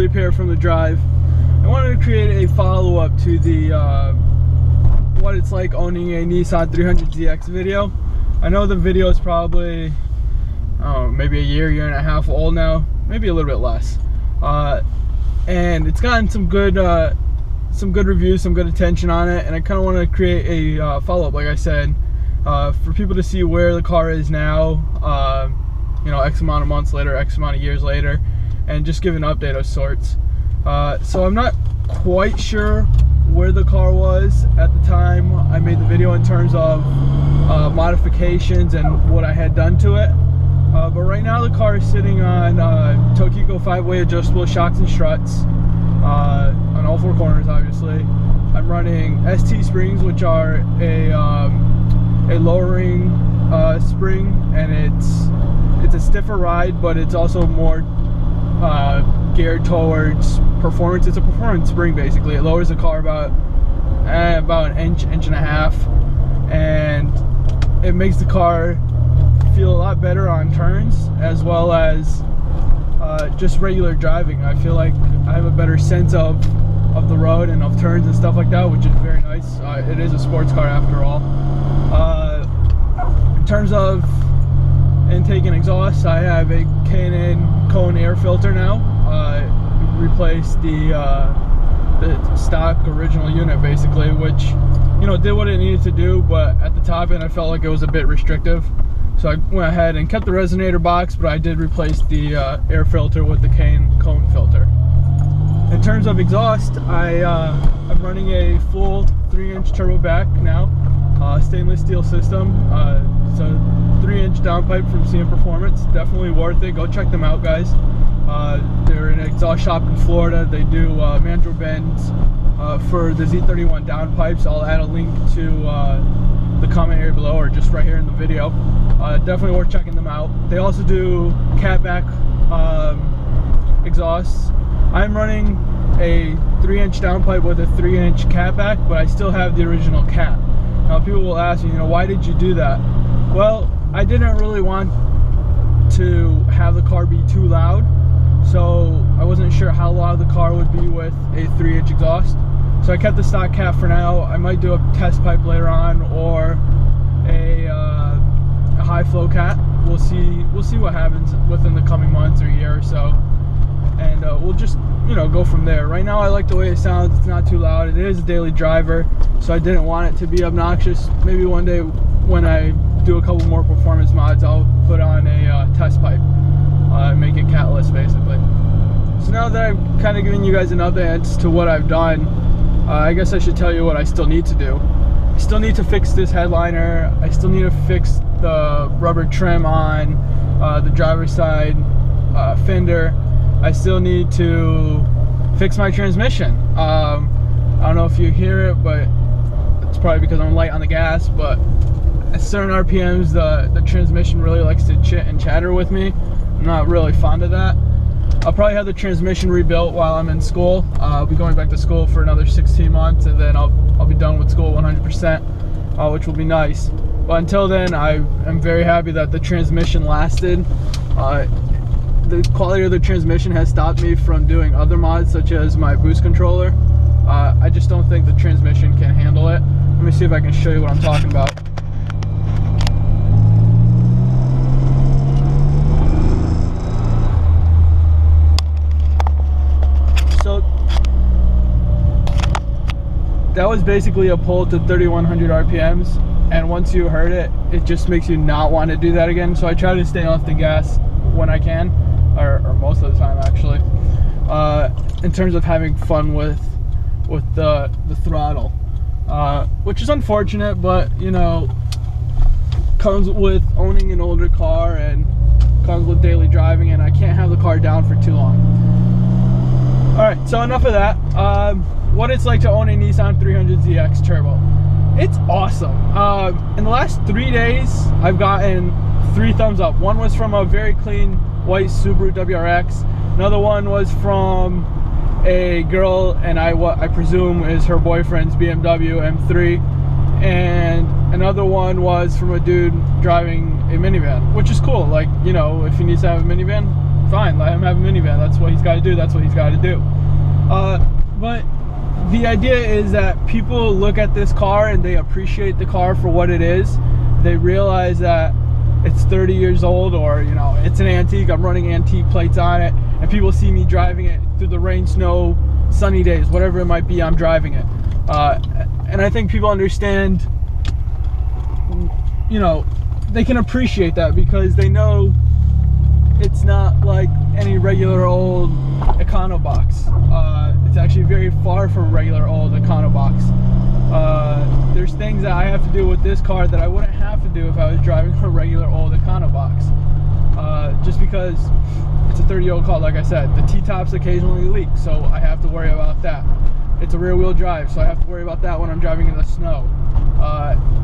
sleep here from the drive. I wanted to create a follow-up to the what it's like owning a Nissan 300ZX video. I know the video is probably maybe a year and a half old now, maybe a little bit less, and it's gotten some good reviews, some good attention on it, and I kind of want to create a follow-up, like I said, for people to see where the car is now, you know, X amount of months later, X amount of years later, and just give an update of sorts. So I'm not quite sure where the car was at the time I made the video in terms of modifications and what I had done to it. But right now the car is sitting on Tokiko 5-way adjustable shocks and struts on all four corners, obviously. I'm running ST springs, which are a lowering spring, and it's a stiffer ride, but it's also more geared towards performance. It's a performance spring, basically. It lowers the car about an inch and a half, and it makes the car feel a lot better on turns, as well as just regular driving. I feel like I have a better sense of the road and of turns and stuff like that, which is very nice. It is a sports car after all. In terms of intake and exhaust, I have a K&N cone air filter now. Replaced the stock original unit, basically, which, you know, did what it needed to do, but at the top end I felt like it was a bit restrictive. So I went ahead and kept the resonator box, but I did replace the air filter with the K&N cone filter. In terms of exhaust, I'm running a full 3-inch turbo back now, stainless steel system. It's a 3-inch downpipe from CM Performance. Definitely worth it. Go check them out, guys. They're an exhaust shop in Florida. They do mandrel bends for the Z31 downpipes. I'll add a link to the comment area below, or just right here in the video. Definitely worth checking them out. They also do catback exhausts. I'm running a 3-inch downpipe with a 3-inch catback, but I still have the original cat. Now people will ask me, you know, why did you do that? Well, I didn't really want to have the car be too loud, so I wasn't sure how loud the car would be with a 3-inch exhaust. So I kept the stock cat for now. I might do a test pipe later on, or a high flow cat. We'll see what happens within the coming months or year or so, and we'll just, you know, go from there. Right now I like the way it sounds. It's not too loud. It is a daily driver, so I didn't want it to be obnoxious. Maybe one day when I do a couple more performance mods, I'll put on a test pipe and make it catless, basically. So now that I've kind of given you guys an update as to what I've done, I guess I should tell you what I still need to do. I still need to fix this headliner. I still need to fix the rubber trim on the driver's side fender. I still need to fix my transmission. I don't know if you hear it, but it's probably because I'm light on the gas, but at certain RPMs the transmission really likes to chit and chatter with me. I'm not really fond of that. I'll probably have the transmission rebuilt while I'm in school. I'll be going back to school for another 16 months, and then I'll be done with school 100%, which will be nice. But until then, I am very happy that the transmission lasted. The quality of the transmission has stopped me from doing other mods, such as my boost controller. I just don't think the transmission can handle it. Let me see if I can show you what I'm talking about. So that was basically a pull to 3100 RPMs, and once you heard it, it just makes you not want to do that again. So I try to stay off the gas when I can, or most of the time, actually, in terms of having fun with the throttle, which is unfortunate, but, you know, comes with owning an older car and comes with daily driving, and I can't have the car down for too long. Alright, so enough of that. What it's like to own a Nissan 300ZX Turbo. It's awesome. In the last 3 days, I've gotten 3 thumbs up. One was from a very clean white Subaru WRX. Another one was from a girl, and what I presume is her boyfriend's BMW M3. And another one was from a dude driving a minivan, which is cool. Like, you know, if he needs to have a minivan, fine, let him have a minivan. That's what he's got to do. That's what he's got to do. But the idea is that people look at this car and they appreciate the car for what it is. They realize that it's 30 years old, or you know, it's an antique. I'm running antique plates on it, and people see me driving it through the rain, snow, sunny days, whatever it might be, I'm driving it. And I think people understand, you know, they can appreciate that because they know it's not like any regular old Econobox. It's actually very far from a regular old Econobox. There's things that I have to do with this car that I wouldn't have to do if I was driving a regular old Econobox. Just because it's a 30-year-old car, like I said. The T-tops occasionally leak, so I have to worry about that. It's a rear-wheel drive, so I have to worry about that when I'm driving in the snow.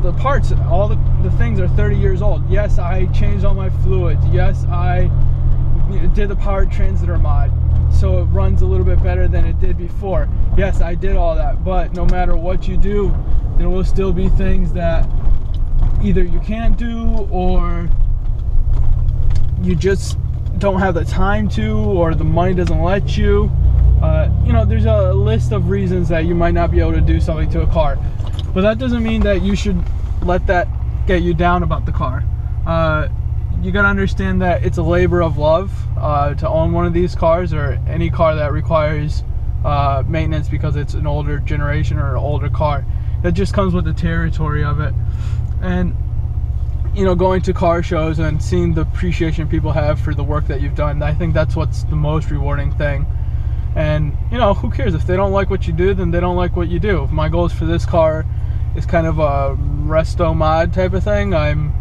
The parts, all the things are 30 years old. Yes, I changed all my fluids. Yes, I did the power transmitter mod, so it runs a little bit better than it did before. Yes, I did all that, but no matter what you do, there will still be things that either you can't do, or you just don't have the time to, or the money doesn't let you. You know, there's a list of reasons that you might not be able to do something to a car, but that doesn't mean that you should let that get you down about the car. You gotta understand that it's a labor of love to own one of these cars, or any car that requires maintenance because it's an older generation or an older car. That just comes with the territory of it. And you know, going to car shows and seeing the appreciation people have for the work that you've done, I think that's what's the most rewarding thing. And you know, who cares if they don't like what you do? Then they don't like what you do. If my goals for this car is kind of a resto mod type of thing, I'm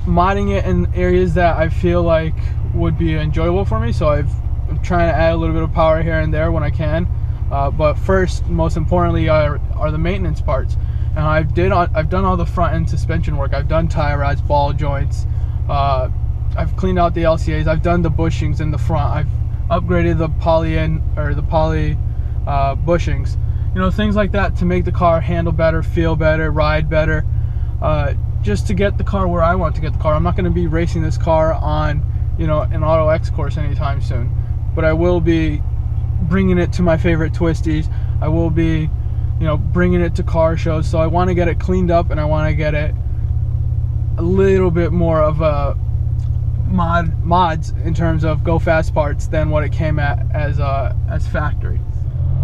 modding it in areas that I feel like would be enjoyable for me. So I'm trying to add a little bit of power here and there when I can. But first, most importantly, are the maintenance parts. And I've done all the front end suspension work. I've done tie rods, ball joints. I've cleaned out the LCAs. I've done the bushings in the front. I've upgraded the poly bushings. You know, things like that to make the car handle better, feel better, ride better. Just to get the car where I want to get the car. I'm not going to be racing this car on, you know, an Auto X course anytime soon. But I will be bringing it to my favorite twisties. I will be, you know, bringing it to car shows. So I want to get it cleaned up, and I want to get it a little bit more of a mods in terms of go fast parts than what it came at as factory.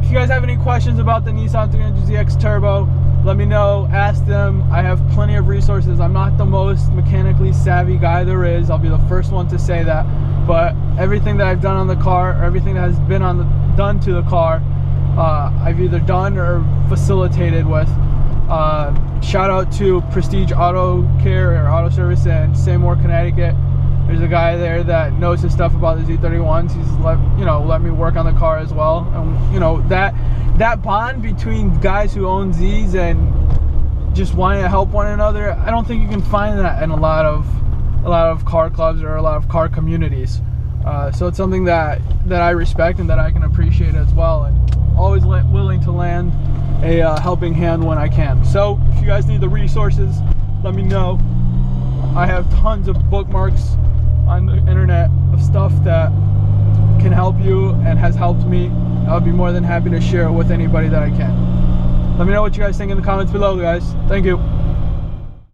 If you guys have any questions about the Nissan 300ZX Turbo, let me know, ask them. I have plenty of resources. I'm not the most mechanically savvy guy there is. I'll be the first one to say that. But everything that I've done on the car, or everything that has been done to the car, I've either done or facilitated with. Shout out to Prestige Auto Care or Auto Service in Seymour, Connecticut. There's a guy there that knows his stuff about the Z31s. He's let me work on the car as well. And you know, that bond between guys who own Zs and just wanting to help one another, I don't think you can find that in a lot of car clubs or a lot of car communities. So it's something that I respect and that I can appreciate as well, and always willing to lend a helping hand when I can. So if you guys need the resources, let me know. I have tons of bookmarks on the internet of stuff that can help you and has helped me. I'll be more than happy to share it with anybody that I can. Let me know what you guys think in the comments below, guys. Thank you.